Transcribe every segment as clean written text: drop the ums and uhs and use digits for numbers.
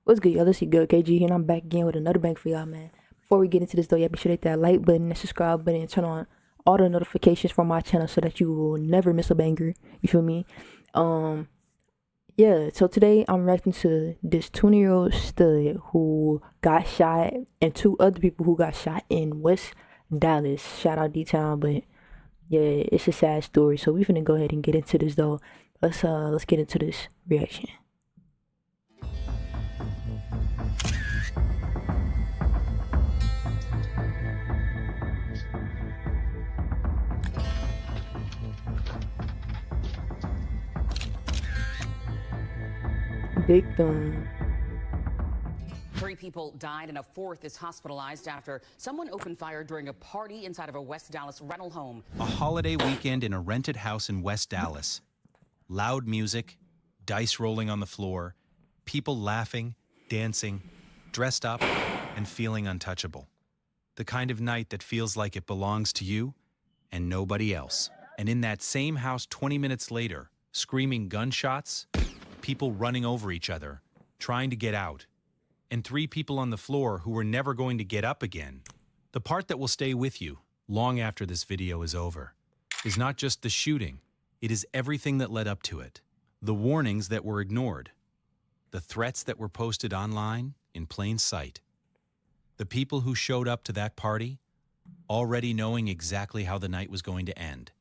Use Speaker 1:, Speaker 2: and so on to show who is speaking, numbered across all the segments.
Speaker 1: What's good, y'all? This is good KG here, and I'm back again with another bang for y'all, man. Before we get into this, though, y'all be sure to hit that like button, that subscribe button, and turn on all the notifications for my channel so that you will never miss a banger. You feel me? Um, yeah. So today I'm reacting to this 20-year-old stud who got shot, and two other people who got shot in West Dallas. Shout out D-Town, but yeah, it's a sad story. So we finna go ahead and get into this, though. Let's get into this reaction. Victim.
Speaker 2: Three people died and a fourth is hospitalized after someone opened fire during a party inside of a West Dallas rental home.
Speaker 3: A holiday weekend in a rented house in West Dallas. Loud music, dice rolling on the floor, people laughing, dancing, dressed up, and feeling untouchable. The kind of night that feels like it belongs to you and nobody else. And in that same house 20 minutes later, screaming gunshots, people running over each other, trying to get out, and three people on the floor who were never going to get up again. The part that will stay with you long after this video is over is not just the shooting, it is everything that led up to it. The warnings that were ignored, the threats that were posted online in plain sight, the people who showed up to that party already knowing exactly how the night was going to end.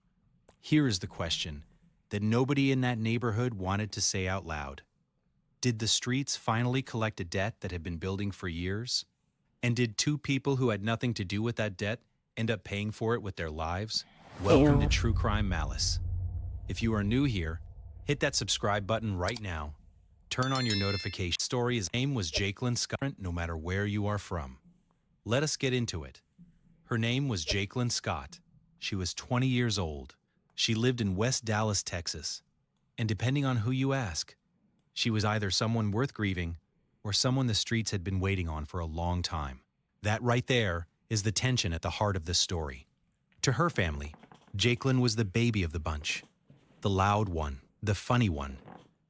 Speaker 3: Here is the question that nobody in that neighborhood wanted to say out loud. Did the streets finally collect a debt that had been building for years? And did two people who had nothing to do with that debt end up paying for it with their lives? Welcome to True Crime Malice. If you are new here, hit that subscribe button right now. Turn on your notification. Story's name was Jacqueline Scott, no matter where you are from. Let us get into it. Her name was Jacqueline Scott. She was 20 years old. She lived in West Dallas, Texas. And depending on who you ask, she was either someone worth grieving or someone the streets had been waiting on for a long time. That right there is the tension at the heart of this story. To her family, Jacqueline was the baby of the bunch. The loud one, the funny one,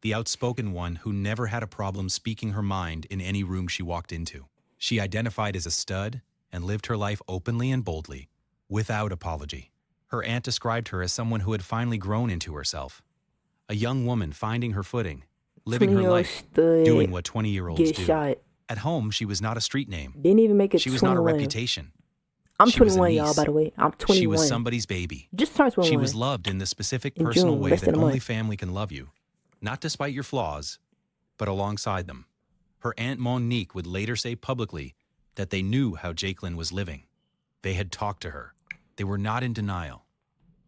Speaker 3: the outspoken one who never had a problem speaking her mind in any room she walked into. She identified as a stud and lived her life openly and boldly, without apology. Her aunt described her as someone who had finally grown into herself. A young woman finding her footing, living her life, doing what 20-year-olds do.
Speaker 1: Shot.
Speaker 3: At home, she was not a street name.
Speaker 1: Didn't even make it.
Speaker 3: She was not a reputation.
Speaker 1: I'm
Speaker 3: She was a
Speaker 1: 21, y'all.
Speaker 3: niece.
Speaker 1: By the way, I'm 21.
Speaker 3: She was somebody's baby.
Speaker 1: Just turned 21.
Speaker 3: She was loved in the specific
Speaker 1: In
Speaker 3: personal
Speaker 1: June,
Speaker 3: way
Speaker 1: less
Speaker 3: that
Speaker 1: than a
Speaker 3: only
Speaker 1: month.
Speaker 3: family can love you, not despite your flaws, but alongside them. Her Aunt Monique would later say publicly that they knew how Jacqueline was living. They had talked to her. They were not in denial.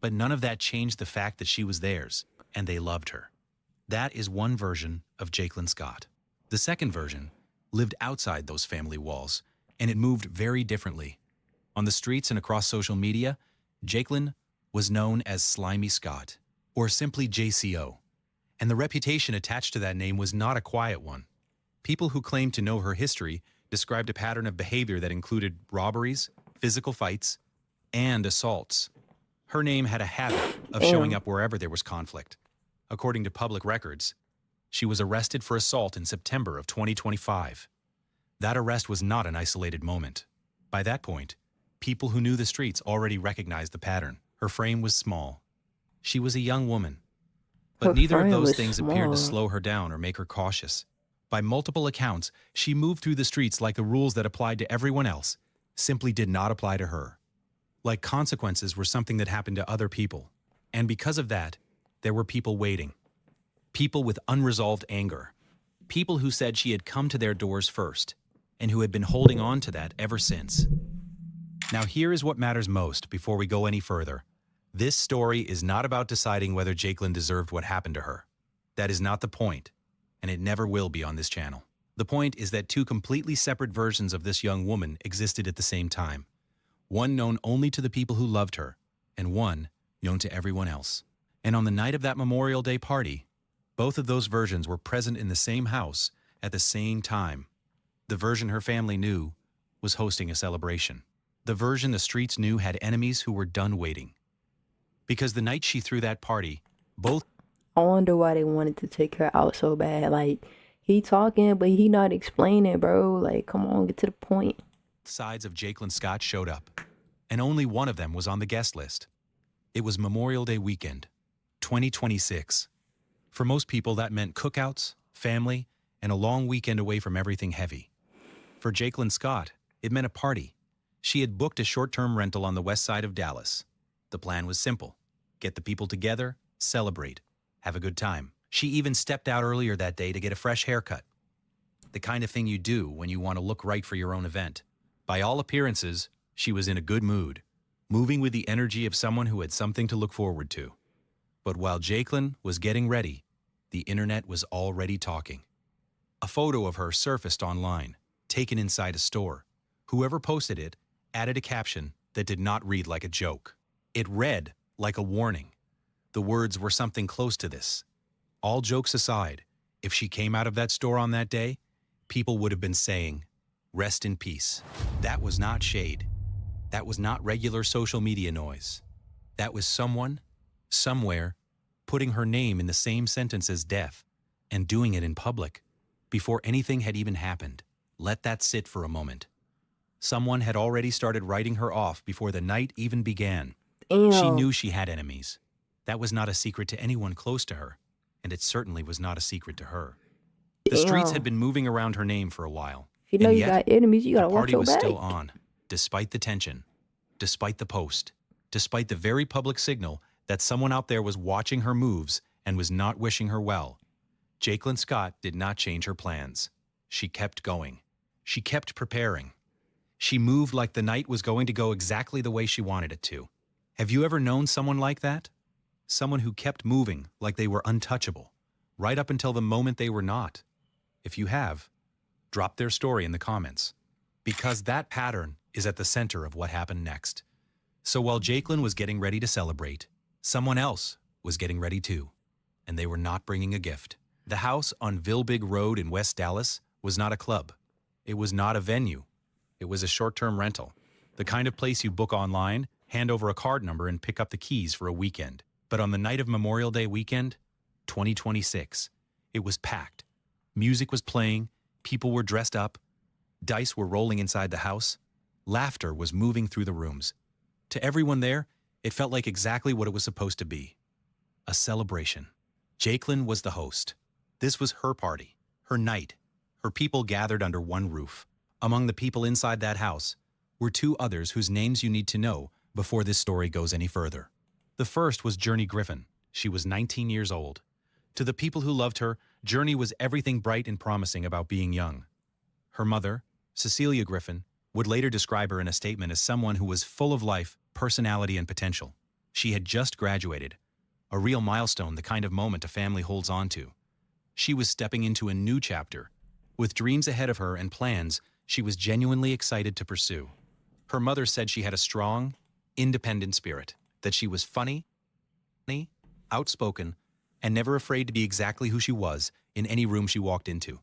Speaker 3: But none of that changed the fact that she was theirs, and they loved her. That is one version of Jacqueline Scott. The second version lived outside those family walls, and it moved very differently. On the streets and across social media, Jacqueline was known as Slimy Scott, or simply JCO. And the reputation attached to that name was not a quiet one. People who claimed to know her history described a pattern of behavior that included robberies, physical fights, and assaults. Her name had a habit of showing up wherever there was conflict. According to public records, she was arrested for assault in September of 2025. That arrest was not an isolated moment. By that point, people who knew the streets already recognized the pattern. Her frame was small. She was a young woman. But neither of those things appeared to slow her down or make her cautious. By multiple accounts, she moved through the streets like the rules that applied to everyone else simply did not apply to her. Like consequences were something that happened to other people. And because of that, there were people waiting. People with unresolved anger. People who said she had come to their doors first, and who had been holding on to that ever since. Now here is what matters most before we go any further. This story is not about deciding whether Jacqueline deserved what happened to her. That is not the point, and it never will be on this channel. The point is that two completely separate versions of this young woman existed at the same time. One known only to the people who loved her, and one known to everyone else. And on the night of that Memorial Day party, both of those versions were present in the same house at the same time. The version her family knew was hosting a celebration. The version the streets knew had enemies who were done waiting. Because the night she threw that party, both...
Speaker 1: I wonder why they wanted to take her out so bad. Like, He talking, but he not explaining, bro. Like, come on, get to the point.
Speaker 3: Sides of Jacqueline Scott showed up, and only one of them was on the guest list. It was Memorial Day weekend, 2026. For most people, that meant cookouts, family, and a long weekend away from everything heavy. For Jacqueline Scott, it meant a party. She had booked a short-term rental on the west side of Dallas. The plan was simple: get the people together, celebrate, have a good time. She even stepped out earlier that day to get a fresh haircut. The kind of thing you do when you want to look right for your own event. By all appearances, she was in a good mood, moving with the energy of someone who had something to look forward to. But while Jacqueline was getting ready, the internet was already talking. A photo of her surfaced online, taken inside a store. Whoever posted it added a caption that did not read like a joke. It read like a warning. The words were something close to this: all jokes aside, if she came out of that store on that day, people would have been saying, "Rest in peace." That was not shade. That was not regular social media noise. That was someone, somewhere, putting her name in the same sentence as death, and doing it in public, before anything had even happened. Let that sit for a moment. Someone had already started writing her off before the night even began. She
Speaker 1: Damn.
Speaker 3: knew she had enemies. That was not a secret to anyone close to her, and it certainly was not a secret to her. The streets had
Speaker 1: Damn.
Speaker 3: been moving around her name for a while,
Speaker 1: If you know
Speaker 3: and
Speaker 1: you
Speaker 3: yet
Speaker 1: got enemies, you
Speaker 3: the
Speaker 1: gotta watch
Speaker 3: party
Speaker 1: your
Speaker 3: was
Speaker 1: back.
Speaker 3: still on, despite the tension, despite the post, despite the very public signal that someone out there was watching her moves and was not wishing her well. Jacqueline Scott did not change her plans. She kept going. She kept preparing. She moved like the night was going to go exactly the way she wanted it to. Have you ever known someone like that? Someone who kept moving like they were untouchable, right up until the moment they were not. If you have, drop their story in the comments, because that pattern is at the center of what happened next. So while Jacqueline was getting ready to celebrate, someone else was getting ready too, and they were not bringing a gift. The house on Vilbig Road in West Dallas was not a club. It was not a venue. It was a short-term rental, the kind of place you book online, hand over a card number, and pick up the keys for a weekend. But on the night of Memorial Day weekend, 2026, it was packed. Music was playing, people were dressed up, dice were rolling inside the house, laughter was moving through the rooms. To everyone there, it felt like exactly what it was supposed to be: a celebration. Jacqueline was the host. This was her party, her night. Her people gathered under one roof. Among the people inside that house were two others whose names you need to know before this story goes any further. The first was Journey Griffin. She was 19 years old. To the people who loved her, Journey was everything bright and promising about being young. Her mother, Cecilia Griffin, would later describe her in a statement as someone who was full of life, personality, and potential. She had just graduated, a real milestone, the kind of moment a family holds on to. She was stepping into a new chapter, with dreams ahead of her and plans she was genuinely excited to pursue. Her mother said she had a strong, independent spirit, that she was funny, outspoken, and never afraid to be exactly who she was in any room she walked into.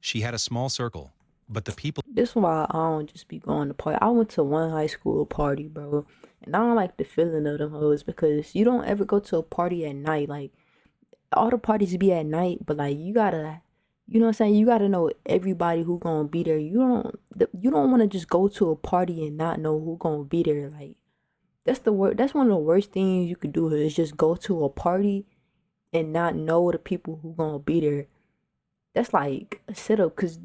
Speaker 3: She had a small circle, but the people
Speaker 1: This is why I don't just be going to party. I went to one high school party, bro, and I don't like the feeling of them hoes because you don't ever go to a party at night. Like, all the parties be at night, but like you gotta, you know what I'm saying? You gotta know everybody who gonna be there. You don't want to just go to a party and not know who gonna be there. Like, that's the word. That's one of the worst things you could do is just go to a party and not know the people who gonna be there. That's like a setup, cause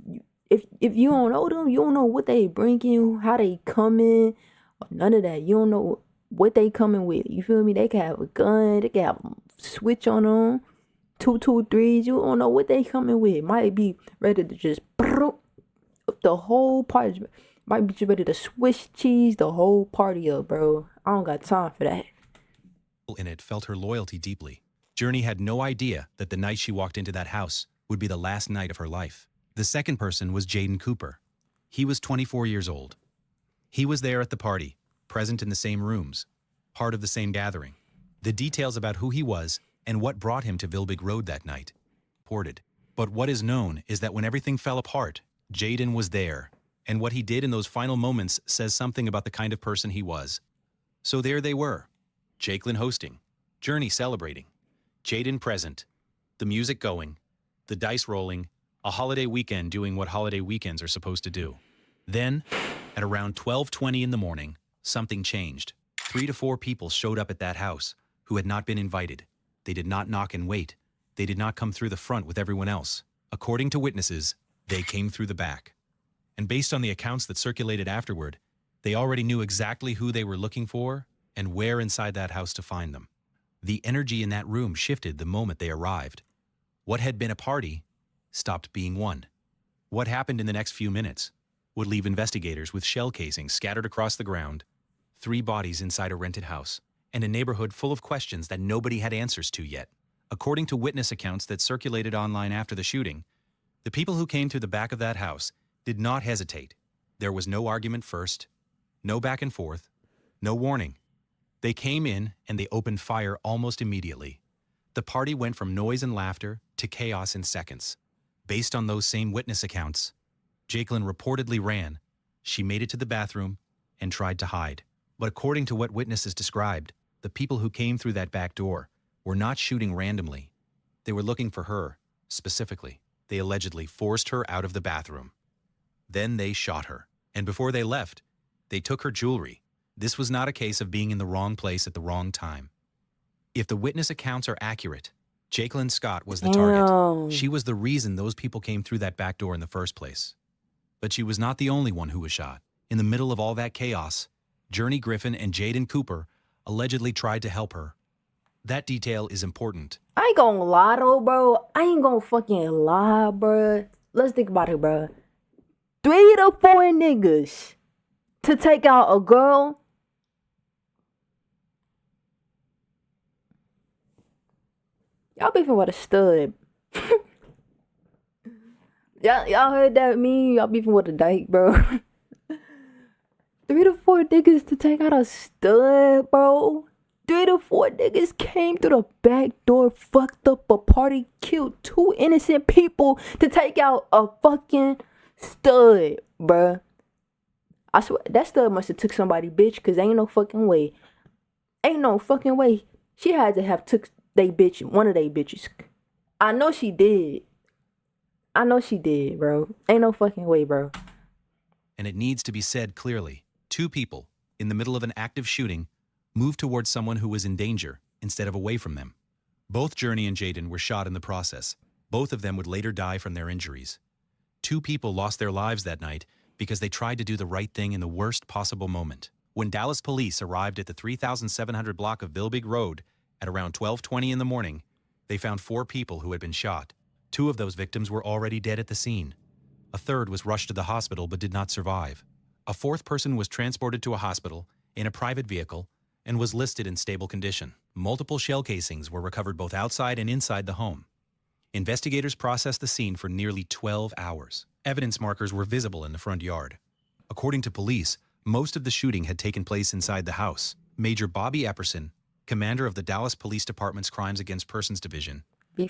Speaker 1: if you don't know them, you don't know what they bringing, how they coming, or none of that. You don't know what they coming with. You feel me? They can have a gun. They can have a switch on them. 223s. You don't know what they coming with. Might be ready to just the whole party. Might be just ready to Swiss cheese the whole party up, bro. I don't got time for that.
Speaker 3: in it felt her loyalty deeply. Journey had no idea that the night she walked into that house would be the last night of her life. The second person was Jaden Cooper. He was 24 years old. He was there at the party, present in the same rooms, part of the same gathering. The details about who he was and what brought him to Vilbig Road that night reported. But what is known is that when everything fell apart, Jaden was there, and what he did in those final moments says something about the kind of person he was. So there they were, Jacqueline hosting, Journey celebrating, Jaden present, the music going, the dice rolling, A holiday weekend doing what holiday weekends are supposed to do. Then, at around 12:20 in the morning, something changed. 3 to 4 people showed up at that house who had not been invited. They did not knock and wait. They did not come through the front with everyone else. According to witnesses, they came through the back. And based on the accounts that circulated afterward, they already knew exactly who they were looking for and where inside that house to find them. The energy in that room shifted the moment they arrived. What had been a party stopped being one. What happened in the next few minutes would leave investigators with shell casings scattered across the ground, 3 bodies inside a rented house, and a neighborhood full of questions that nobody had answers to yet. According to witness accounts that circulated online after the shooting, the people who came through the back of that house did not hesitate. There was no argument first, no back and forth, no warning. They came in and they opened fire almost immediately. The party went from noise and laughter to chaos in seconds. Based on those same witness accounts, Jacqueline reportedly ran. She made it to the bathroom and tried to hide. But according to what witnesses described, the people who came through that back door were not shooting randomly. They were looking for her, specifically. They allegedly forced her out of the bathroom. Then they shot her. And before they left, they took her jewelry. This was not a case of being in the wrong place at the wrong time. If the witness accounts are accurate, Jacqueline Scott was the target. She was the reason those people came through that back door in the first place. But she was not the only one who was shot. In the middle of all that chaos, Journey Griffin and Jaden Cooper allegedly tried to help her. That detail is important.
Speaker 1: I ain't gonna lie though, bro. I ain't gonna fucking lie, bro. Let's think about it, bro. 3 to 4 niggas to take out a girl. Y'all beefing with a stud. y'all heard that meme? Y'all beefing with a dyke, bro. 3 to 4 niggas to take out a stud, bro. 3 to 4 niggas came through the back door, fucked up a party, killed 2 innocent people to take out a fucking stud, bruh. I swear, that stud must have took somebody, bitch, because ain't no fucking way. Ain't no fucking way. She had to have took they bitch, one of they bitches. I know she did. I know she did, bro. Ain't no fucking way, bro.
Speaker 3: And it needs to be said clearly. 2 people, in the middle of an active shooting, moved towards someone who was in danger instead of away from them. Both Journey and Jaden were shot in the process. Both of them would later die from their injuries. 2 people lost their lives that night because they tried to do the right thing in the worst possible moment. When Dallas police arrived at the 3700 block of Vilbig Road at around 12:20 in the morning, they found 4 people who had been shot. 2 of those victims were already dead at the scene. A third was rushed to the hospital but did not survive. A 4th person was transported to a hospital in a private vehicle and was listed in stable condition. Multiple shell casings were recovered both outside and inside the home. Investigators processed the scene for nearly 12 hours. Evidence markers were visible in the front yard. According to police, most of the shooting had taken place inside the house. Major Bobby Epperson, commander of the Dallas Police Department's Crimes Against Persons Division,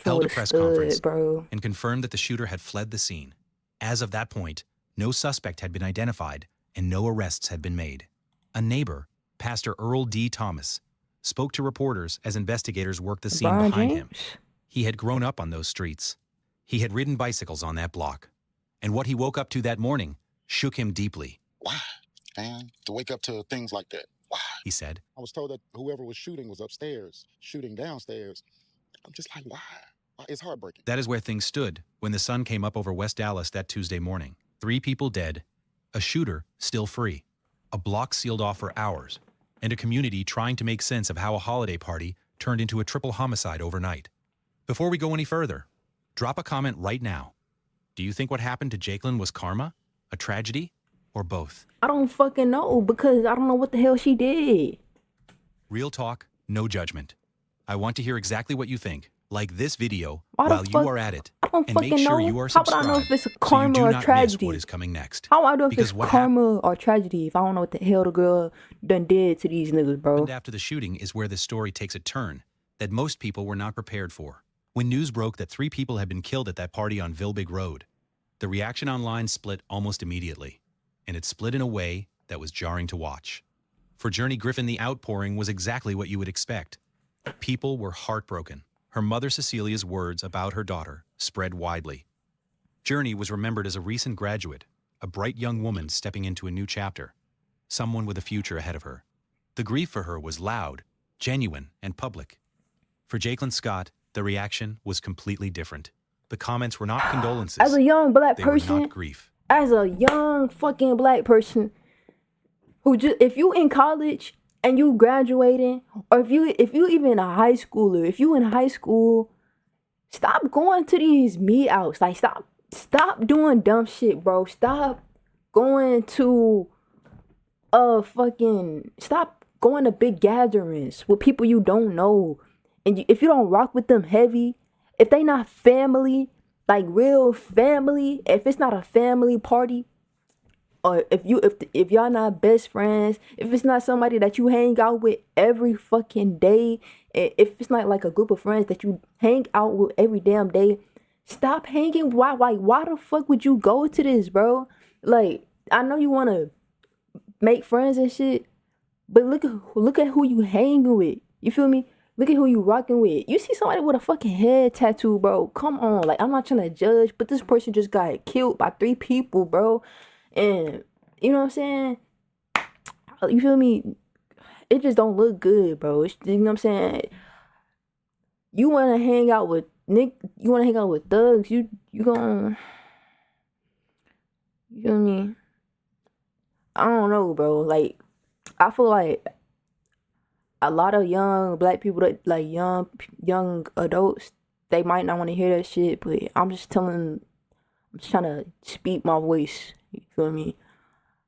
Speaker 3: held a press conference and confirmed that the shooter had fled the scene. As of that point, no suspect had been identified and no arrests had been made. A neighbor, Pastor Earl D. Thomas, spoke to reporters as investigators worked the scene behind him. He had grown up on those streets. He had ridden bicycles on that block. And what he woke up to that morning shook him deeply.
Speaker 4: Why, man? To wake up to things like that. Why?
Speaker 3: He said.
Speaker 4: I was told that whoever was shooting was upstairs, shooting downstairs. I'm just like, why? It's heartbreaking.
Speaker 3: That is where things stood when the sun came up over West Dallas that Tuesday morning. 3 people dead, a shooter still free, a block sealed off for hours, and a community trying to make sense of how a holiday party turned into a triple homicide overnight. Before we go any further, drop a comment right now. Do you think what happened to Jacqueline was karma, a tragedy, or both?
Speaker 1: I don't fucking know because I don't know what the hell she did.
Speaker 3: Real talk, no judgment. I want to hear exactly what you think. Like this video
Speaker 1: Why
Speaker 3: while you are at it, and make sure you are
Speaker 1: How would
Speaker 3: subscribed
Speaker 1: I know if it's a
Speaker 3: so you
Speaker 1: karma
Speaker 3: do
Speaker 1: or
Speaker 3: not miss
Speaker 1: tragedy?
Speaker 3: what is coming next.
Speaker 1: How I know if
Speaker 3: Because
Speaker 1: it's
Speaker 3: what
Speaker 1: karma or tragedy if I don't know what the hell the girl done did to these niggas, bro?
Speaker 3: happened after the shooting is where this story takes a turn that most people were not prepared for. When news broke that 3 people had been killed at that party on Vilbig Road, the reaction online split almost immediately, and it split in a way that was jarring to watch. For Journey Griffin, the outpouring was exactly what you would expect. People were heartbroken. Her mother Cecilia's words about her daughter spread widely. Journey was remembered as a recent graduate, a bright young woman stepping into a new chapter, someone with a future ahead of her. The grief for her was loud, genuine, and public. For Jacqueline Scott, the reaction was completely different. The comments were not condolences.
Speaker 1: As a young black
Speaker 3: They were
Speaker 1: person,
Speaker 3: not grief.
Speaker 1: as a young fucking black person who just, if you in college and you graduating, or if you even a high schooler, if you in high school, stop going to these meet outs. Like stop doing dumb shit, bro. Stop going to stop going to big gatherings with people you don't know. And if you don't rock with them heavy, if they not family, like real family, if it's not a family party, or if y'all not best friends, if it's not somebody that you hang out with every fucking day, if it's not like a group of friends that you hang out with every damn day, stop hanging. Why the fuck would you go to this, bro? Like, I know you want to make friends and shit, but look at who you hanging with. You feel me? Look at who you rocking with. You see somebody with a fucking head tattoo, bro. Come on. Like, I'm not trying to judge, but this person just got killed by 3 people, bro. And, you know what I'm saying? You feel me? It just don't look good, bro. You know what I'm saying? You want to hang out with you want to hang out with thugs. You gonna... You feel me? I don't know, bro. Like, I feel like a lot of young black people, that like young adults, they might not want to hear that shit, but I'm just trying to speak my voice. You feel me?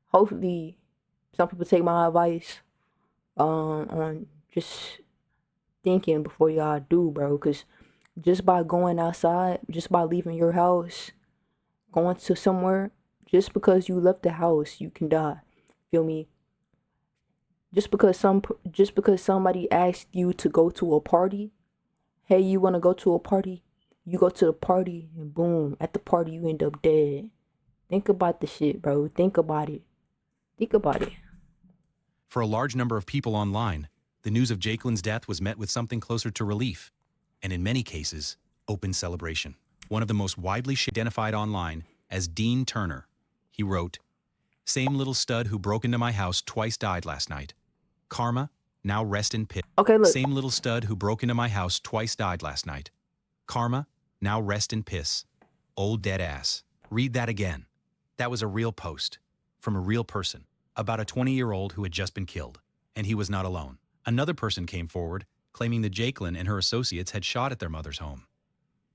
Speaker 1: Hopefully, some people take my advice on just thinking before y'all do, bro. Cause just by going outside, just by leaving your house, going to somewhere, just because you left the house, you can die. Feel me? Just because somebody asked you to go to a party, hey, you want to go to a party? You go to the party and boom, at the party you end up dead. Think about the shit, bro. Think about it. Think about it.
Speaker 3: For a large number of people online, the news of Jacqueline's death was met with something closer to relief, and in many cases, open celebration. One of the most widely identified online as Dean Turner. He wrote, "Same little stud who broke into my house twice died last night. Karma, now rest in piss."
Speaker 1: Okay, look.
Speaker 3: Same little stud who broke into my house twice died last night. Karma, now rest in piss. Old dead ass. Read that again. That was a real post from a real person about a 20-year-old who had just been killed, and he was not alone. Another person came forward claiming that Jacqueline and her associates had shot at their mother's home.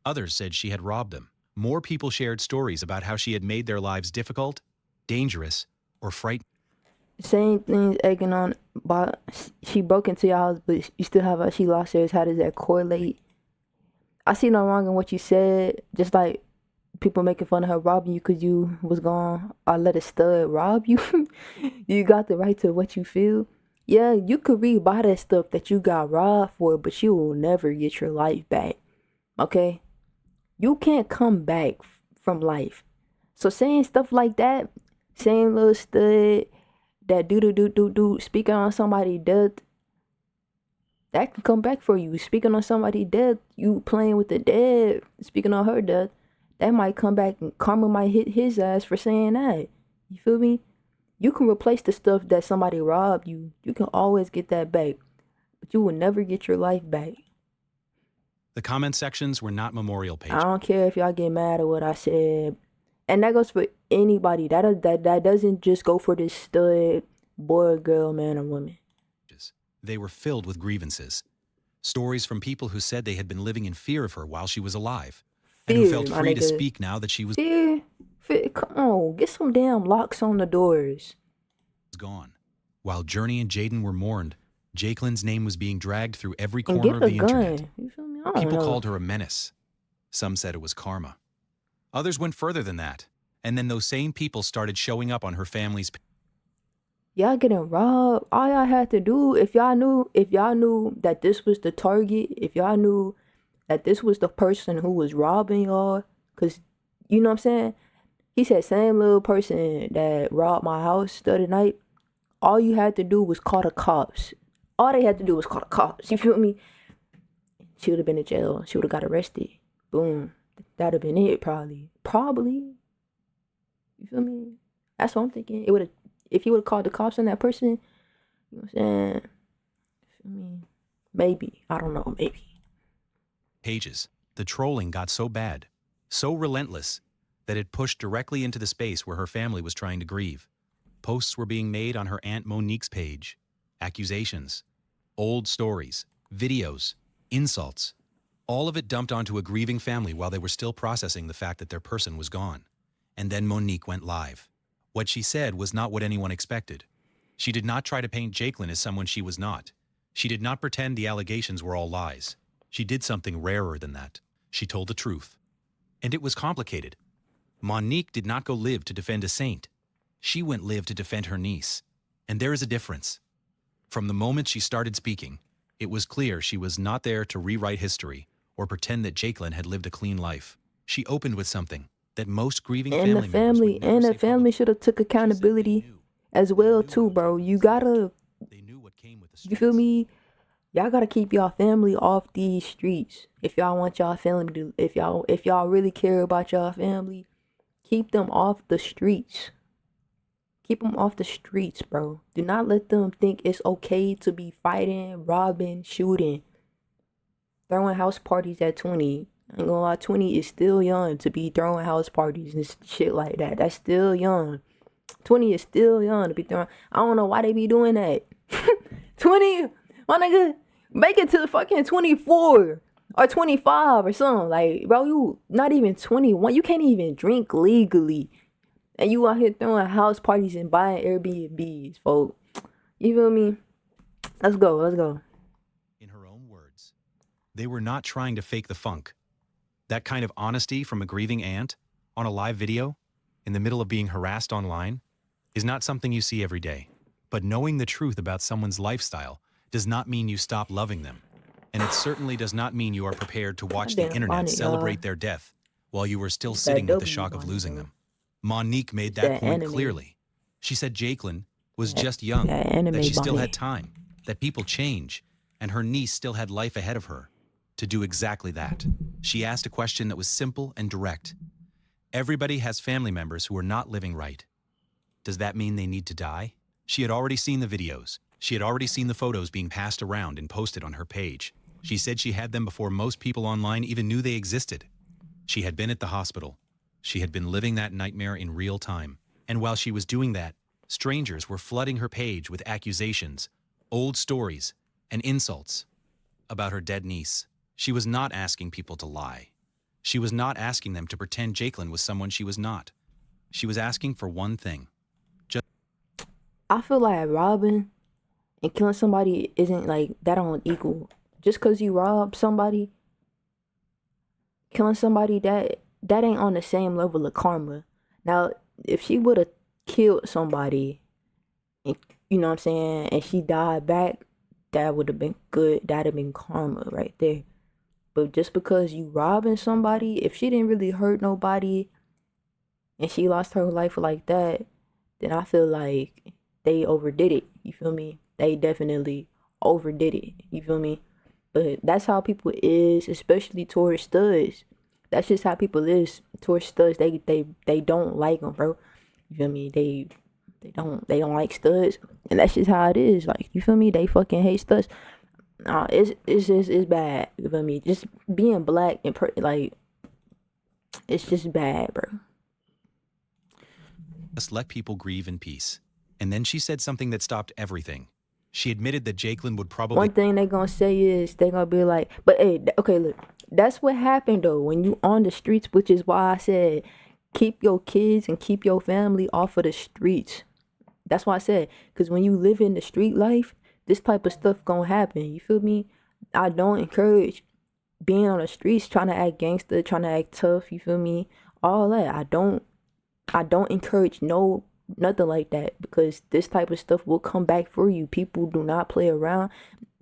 Speaker 3: Others said she had robbed them. More people shared stories about how she had made their lives difficult, dangerous, or frightening.
Speaker 1: Same things egging on, but she broke into your house, but you still have she lost hers. How does that correlate? I see no wrong in what you said. Just like people making fun of her robbing you because you was gone, or let a stud rob you. You got the right to what you feel. Yeah, you could rebuy that stuff that you got robbed for, but you will never get your life back. Okay? You can't come back from life. So saying stuff like that, saying little stud, that do, speaking on somebody's death, that can come back for you. Speaking on somebody's death, you playing with the dead, speaking on her death, that might come back and karma might hit his ass for saying that. You feel me? You can replace the stuff that somebody robbed you. You can always get that back, but you will never get your life back.
Speaker 3: The comment sections were not memorial pages.
Speaker 1: I don't care if y'all get mad at what I said. And that goes for anybody. That doesn't just go for this stud, boy, girl, man, or woman.
Speaker 3: They were filled with grievances. Stories from people who said they had been living in fear of her while she was alive. And who felt free to speak now that she was
Speaker 1: fear. Come on, get some damn locks on the doors.
Speaker 3: Gone. While Journey and Jaden were mourned, Jacqueline's name was being dragged through every corner of the internet.
Speaker 1: You feel me?
Speaker 3: People called her a menace. Some said it was karma. Others went further than that. And then those same people started showing up on her family's.
Speaker 1: Y'all getting robbed. All y'all had to do, if y'all knew that this was the target, if y'all knew that this was the person who was robbing y'all, because, you know what I'm saying? He said, same little person that robbed my house the other night, all you had to do was call the cops. All they had to do was call the cops. You feel me? She would have been in jail. She would have got arrested. Boom. That'd have been it, probably. Probably. You feel me? That's what I'm thinking. It would have, if he would have called the cops on that person, you know what I'm saying? I mean, maybe. I don't know, maybe.
Speaker 3: Pages, the trolling got so bad, so relentless, that it pushed directly into the space where her family was trying to grieve. Posts were being made on her Aunt Monique's page. Accusations, old stories, videos, insults. All of it dumped onto a grieving family while they were still processing the fact that their person was gone. And then Monique went live. What she said was not what anyone expected. She did not try to paint Jacqueline as someone she was not. She did not pretend the allegations were all lies. She did something rarer than that. She told the truth. And it was complicated. Monique did not go live to defend a saint. She went live to defend her niece. And there is a difference. From the moment she started speaking, it was clear she was not there to rewrite history or pretend that Jacqueline had lived a clean life. She opened with something that most grieving
Speaker 1: And the
Speaker 3: family members
Speaker 1: family
Speaker 3: would never
Speaker 1: and
Speaker 3: say
Speaker 1: the family
Speaker 3: publicly.
Speaker 1: should have took
Speaker 3: She said they
Speaker 1: accountability
Speaker 3: knew.
Speaker 1: as
Speaker 3: They
Speaker 1: well
Speaker 3: knew
Speaker 1: too,
Speaker 3: what
Speaker 1: bro.
Speaker 3: came
Speaker 1: You
Speaker 3: with the
Speaker 1: gotta,
Speaker 3: They knew what came with the
Speaker 1: you feel
Speaker 3: streets.
Speaker 1: me? Y'all gotta keep y'all family off these streets. If y'all want y'all family to, if y'all really care about y'all family, keep them off the streets. Keep them off the streets, bro. Do not let them think it's okay to be fighting, robbing, shooting, throwing house parties at 20. I ain't gonna lie, 20 is still young to be throwing house parties and shit like that. That's still young. 20 is still young to be throwing. I don't know why they be doing that. 20, my nigga, make it to fucking 24 or 25 or something. Like, bro, you not even 21. You can't even drink legally. And you out here throwing house parties and buying Airbnbs, folks. You feel me? Let's go, let's go.
Speaker 3: In her own words, they were not trying to fake the funk. That kind of honesty from a grieving aunt on a live video in the middle of being harassed online is not something you see every day. But knowing the truth about someone's lifestyle does not mean you stop loving them. And it certainly does not mean you are prepared to watch the
Speaker 1: Damn
Speaker 3: internet
Speaker 1: bonnet,
Speaker 3: celebrate their death while you were still
Speaker 1: It's
Speaker 3: sitting
Speaker 1: that
Speaker 3: with the
Speaker 1: W
Speaker 3: shock of
Speaker 1: bonnet,
Speaker 3: losing
Speaker 1: bro.
Speaker 3: them. Monique made
Speaker 1: It's
Speaker 3: that
Speaker 1: that
Speaker 3: point
Speaker 1: anime.
Speaker 3: clearly. She said Jacqueline was
Speaker 1: That-
Speaker 3: just young,
Speaker 1: that anime
Speaker 3: that she still had
Speaker 1: bonnet.
Speaker 3: time, that people change, and her niece still had life ahead of her to do exactly that. She asked a question that was simple and direct. Everybody has family members who are not living right. Does that mean they need to die? She had already seen the videos. She had already seen the photos being passed around and posted on her page. She said she had them before most people online even knew they existed. She had been at the hospital. She had been living that nightmare in real time. And while she was doing that, strangers were flooding her page with accusations, old stories, and insults about her dead niece. She was not asking people to lie. She was not asking them to pretend Jacqueline was someone she was not. She was asking for one thing.
Speaker 1: I feel like robbing and killing somebody isn't like that on equal. Just cause you rob somebody, killing somebody, that ain't on the same level of karma. Now, if she would have killed somebody, and you know what I'm saying, and she died back, that would have been good. That'd have been karma right there. But just because you robbing somebody, if she didn't really hurt nobody, and she lost her life like that, then I feel like they overdid it. You feel me? They definitely overdid it. You feel me? But that's how people is, especially towards studs. That's just how people is towards studs. They don't like them, bro. You feel me? They don't like studs, and that's just how it is. Like, you feel me? They fucking hate studs. It's bad. You feel me? Just being black and like, it's just bad, bro.
Speaker 3: Just let people grieve in peace. And then she said something that stopped everything. She admitted that Jacqueline would probably...
Speaker 1: One thing they gonna say is they gonna be like, but hey, okay, look, that's what happened though when you on the streets, which is why I said keep your kids and keep your family off of the streets. That's why I said, because when you live in the street life, this type of stuff gonna happen. You feel me? I don't encourage being on the streets, trying to act gangster, trying to act tough. You feel me? All that. I don't encourage nothing like that, because this type of stuff will come back for you. People do not play around.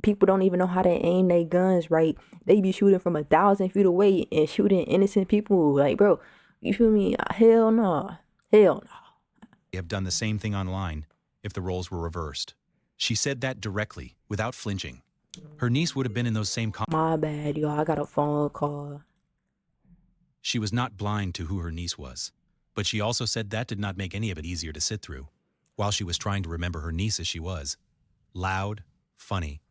Speaker 1: People don't even know how to aim their guns right. They be shooting from 1,000 feet away and shooting innocent people. Like, bro, you feel me? Hell no. Hell no.
Speaker 3: have done the same thing online if the roles were reversed. She said that directly, without flinching. Her niece would have been in those same
Speaker 1: My bad, y'all. I got a phone call.
Speaker 3: She was not blind to who her niece was, but she also said that did not make any of it easier to sit through, while she was trying to remember her niece as she was. Loud, funny,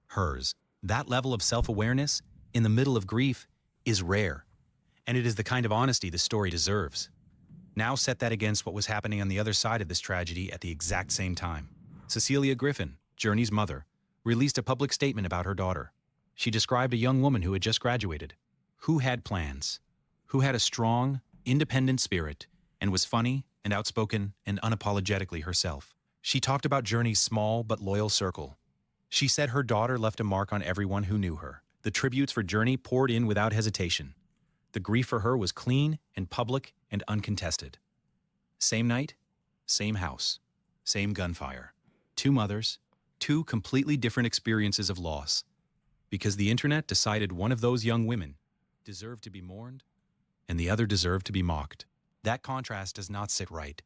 Speaker 3: hers. That level of self-awareness, in the middle of grief, is rare, and it is the kind of honesty the story deserves. Now set that against what was happening on the other side of this tragedy at the exact same time. Cecilia Griffin, Journey's mother, released a public statement about her daughter. She described a young woman who had just graduated, who had plans, who had a strong, independent spirit, and was funny and outspoken and unapologetically herself. She talked about Journey's small but loyal circle. She said her daughter left a mark on everyone who knew her. The tributes for Journey poured in without hesitation. The grief for her was clean and public and uncontested. Same night, same house, same gunfire. Two mothers, two completely different experiences of loss. Because the internet decided one of those young women deserved to be mourned and the other deserved to be mocked. That contrast does not sit right.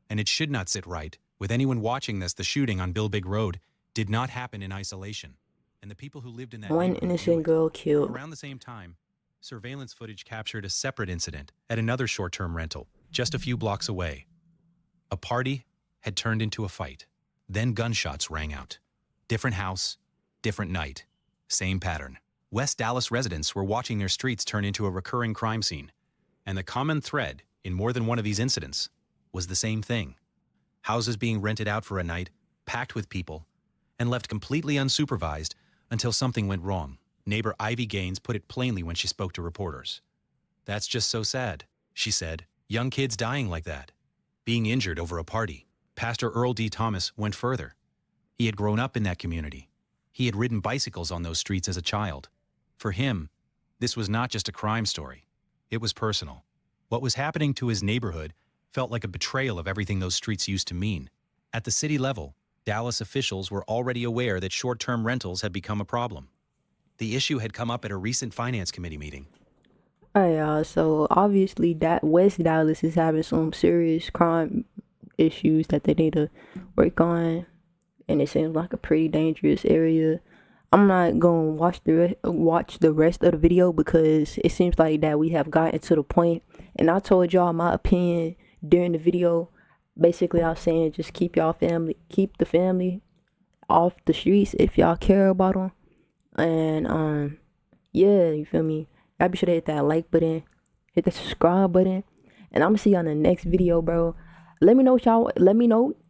Speaker 3: And it should not sit right with anyone watching this. The shooting on Bill Big Road did not happen in isolation. And the people who lived in that
Speaker 1: One
Speaker 3: neighborhood knew
Speaker 1: innocent
Speaker 3: it.
Speaker 1: girl killed.
Speaker 3: Around the same time, surveillance footage captured a separate incident at another short-term rental, just a few blocks away. A party had turned into a fight. Then gunshots rang out. Different house, different night, same pattern. West Dallas residents were watching their streets turn into a recurring crime scene. And the common thread in more than one of these incidents was the same thing. Houses being rented out for a night, packed with people, and left completely unsupervised until something went wrong. Neighbor Ivy Gaines put it plainly when she spoke to reporters. "That's just so sad," she said. "Young kids dying like that, being injured over a party." Pastor Earl D. Thomas went further. He had grown up in that community. He had ridden bicycles on those streets as a child. For him, this was not just a crime story. It was personal. What was happening to his neighborhood felt like a betrayal of everything those streets used to mean. At the city level, Dallas officials were already aware that short-term rentals had become a problem. The issue had come up at a recent finance committee meeting.
Speaker 1: Alright, y'all. So obviously, that West Dallas is having some serious crime issues that they need to work on, and it seems like a pretty dangerous area. I'm not gonna watch the rest of the video because it seems like that we have gotten to the point, and I told y'all my opinion during the video. Basically, I was saying just keep the family off the streets if y'all care about them. And yeah, you feel me? Y'all be sure to hit that like button, hit the subscribe button, and I'm gonna see you on the next video, bro. Let me know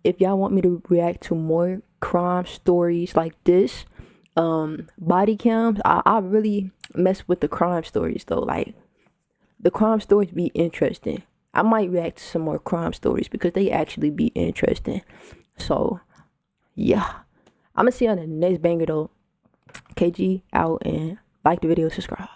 Speaker 1: if y'all want me to react to more crime stories like this. Body cams. I really mess with the crime stories though. Like, the crime stories be interesting. I might react to some more crime stories because they actually be interesting. So yeah, I'm gonna see you on the next banger though. KG out, and like the video, subscribe.